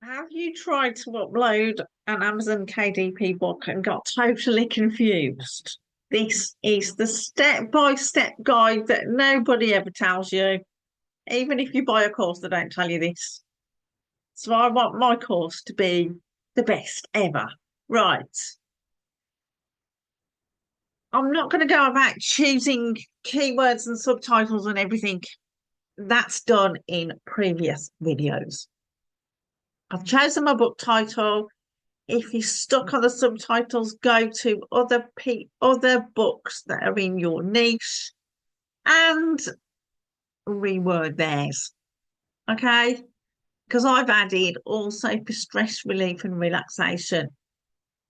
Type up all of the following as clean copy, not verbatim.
Have you tried to upload an Amazon KDP book and got totally confused? This is the step-by-step guide that nobody ever tells you. Even if you buy a course, they don't tell you this. So I want my course to be the best ever. Right. I'm not going to go about choosing keywords and subtitles and everything. That's done in previous videos. I've chosen my book title. If you're stuck on the subtitles, go to other books that are in your niche and reword theirs. Okay? Because I've added also for stress relief and relaxation,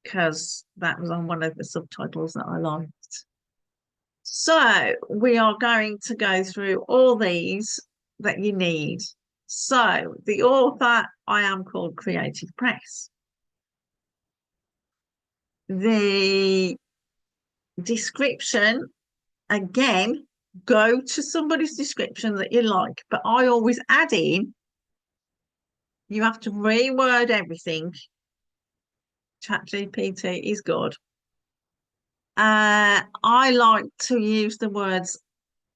because that was on one of the subtitles that I liked. So we are going to go through all these that you need. So the author, I am called Creative Press. The description, again, go to somebody's description that you like, but I always add in, you have to reword everything. ChatGPT is good. I like to use the words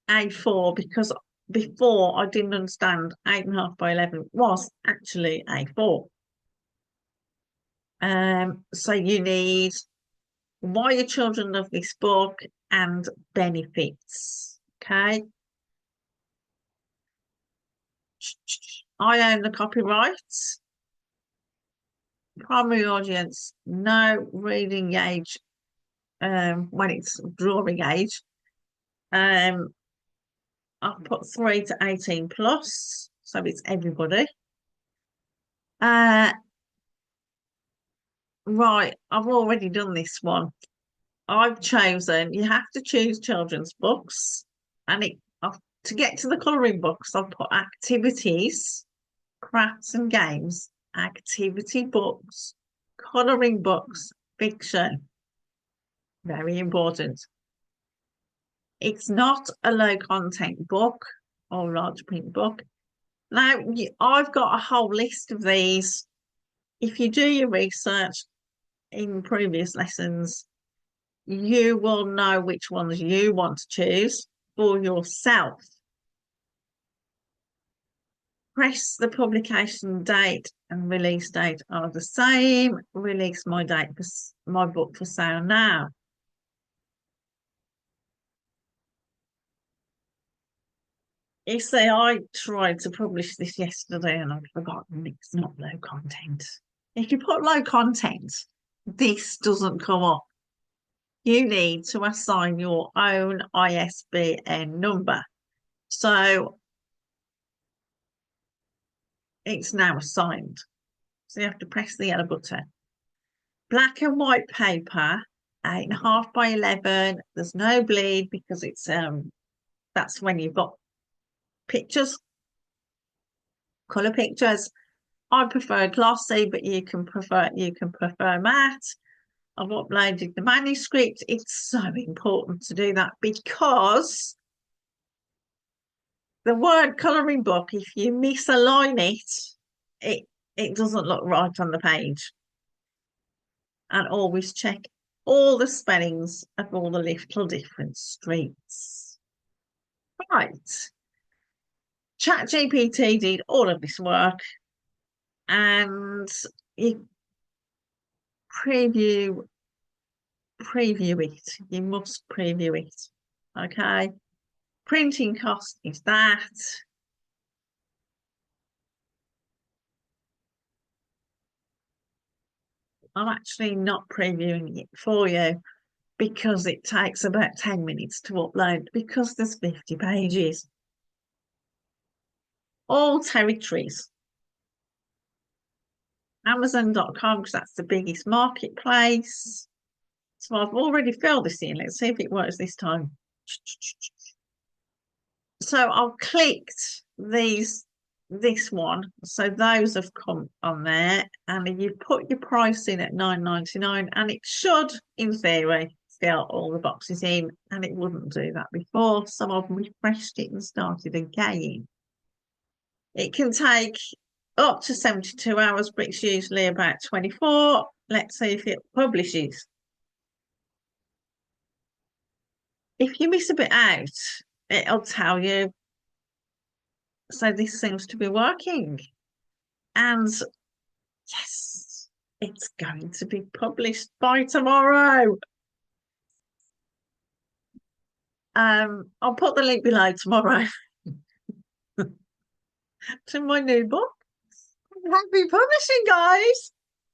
A4 because before I didn't understand 8.5 by 11 was actually A4. So you need why your children love this book and benefits. Okay. I own the copyrights. Primary audience, no reading age when it's drawing age. I've put 3 to 18 plus, so it's everybody. Right, I've already done this one. I've chosen, you have to choose children's books, and to get to the colouring books, I've put activities, crafts and games, activity books, colouring books, fiction. Very important. It's not a low content book or large print book. Now, I've got a whole list of these. If you do your research in previous lessons, you will know which ones you want to choose for yourself. Press the publication date and release date are the same. Release my date for my book for sale now. You see, I tried to publish this yesterday and I'd forgotten it's not low content. If you put low content, this doesn't come up. You need to assign your own ISBN number. So it's now assigned. So you have to press the yellow button. Black and white paper, 8.5 by 11. There's no bleed because it's that's when you've got pictures, colour pictures. I prefer glossy, but you can prefer matte. I've uploaded the manuscript. It's so important to do that because the word colouring book, if you misalign it doesn't look right on the page. And always check all the spellings of all the little different streets. Right. ChatGPT did all of this work and you preview it. You must preview it. Okay. Printing cost is that. I'm actually not previewing it for you because it takes about 10 minutes to upload because there's 50 pages. All territories. Amazon.com because that's the biggest marketplace. So I've already filled this in. Let's see if it works this time. So I've clicked this one. So those have come on there. And you put your price in at $9.99 and it should, in theory, fill all the boxes in. And it wouldn't do that before. So I've refreshed it and started again. It can take up to 72 hours, but it's usually about 24. Let's see if it publishes. If you miss a bit out, it'll tell you. So this seems to be working. And yes, it's going to be published by tomorrow. I'll put the link below tomorrow to my new book. Happy publishing, guys.